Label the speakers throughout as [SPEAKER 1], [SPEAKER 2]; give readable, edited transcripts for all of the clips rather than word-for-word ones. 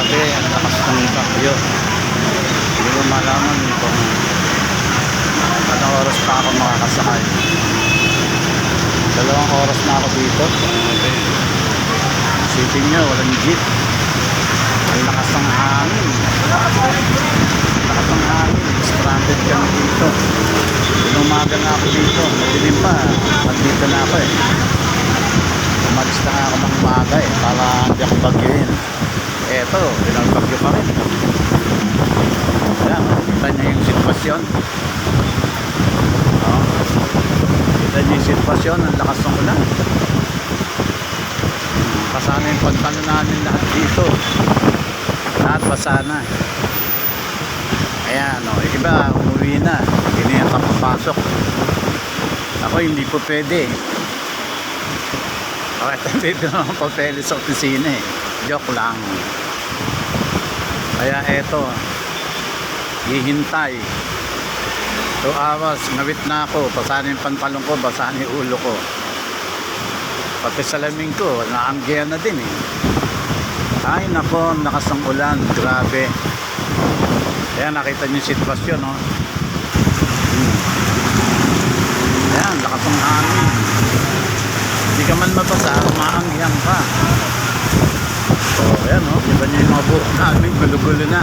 [SPEAKER 1] Grabe, ang lakas ng bagyo. Hindi ko malaman kung anong oras pa ako makakasakay. 2 oras na ako dito. Isipin nyo, walang jeep. Ang lakas ng hangin. Lakas ng hangin. Stranded kami dito. Umaga na ako dito. Madilim pa. Nandito na ako eh. Umalis na ako ng umaga eh. Para hindi ako bagyoin. Eto, pinagbagyo pa rin. Ayan, kita nyo yung sitwasyon. Kita nyo yung sitwasyon. Ang lakas ng ulan. Pasana yung pantalo namin lahat dito. Lahat pasana. Ayan, o. Iba, umuwi na. Hindi na kapapasok. Ako, hindi po pwede. Bakit ang bibig ng papeles sa opisina eh. Joke lang. Kaya eto, hihintay 2 hours, ngawit na ako. Basahan yung pantalong ko, basahan yung ulo ko. Pati salamin ko, naanggihan na din eh. Ay nako, lakas ng ulan, grabe. Ayan, nakita niyo yung sitwasyon, no? Ayan, lakas ng hangin. Hindi ka man mabasa, maanggihan pa. So, ayan, no? Diba niyo yung mga buhok namin, gulo-gulo na.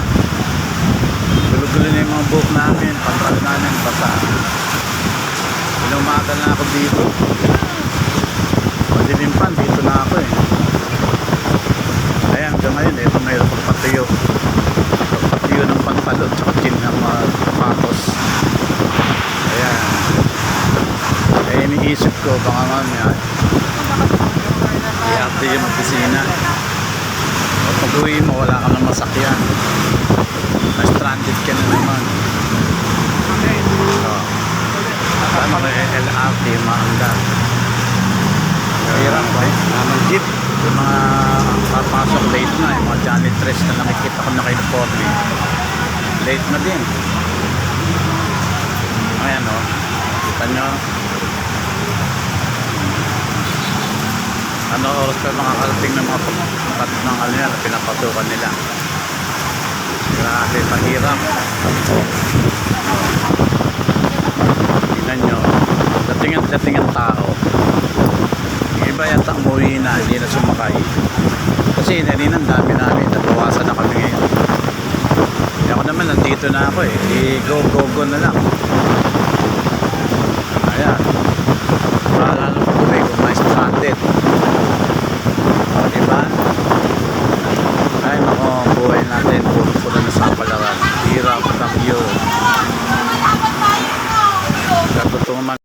[SPEAKER 1] Gulo-gulo na yung mga buhok namin, pantalo namin, basa. Inumaga na ako dito. Madilim pa, dito na ako eh. Ayan, hanggang ngayon, ito mayroon pang patuyo. Patuyo ng pantalo, tsaka chin ng mga sapatos. Ayan. Kaya iniisip ko, baka mamaya, i-update yung opisina. At pag-uwi mo, wala ka ng masakyan. Na-stranded ka na naman. So, ano na yung LRT, maanda. Hirap ba eh? Mga jeep, yung mga papasok late na, yung mga janitress na nakikita ko na kayo-portly. Late na din. Ayan o. Kita nyo. Ano oras pa makakarating ng mga pinapasukan nila. Grabe, pahirap. Tingnan nyo, dating ang tao. Yung iba yata umuwi na, hindi na sumakay. Kasi ang dami namin, nabawasan na kami ngayon. E ako naman, nandito na ako eh. Go na lang. Ayan. Bahala na pag-uwi kung may stranded. Diba? Ay nako, buhay natin puro na sa palaran. Hirap, bagyo. Sa totoo man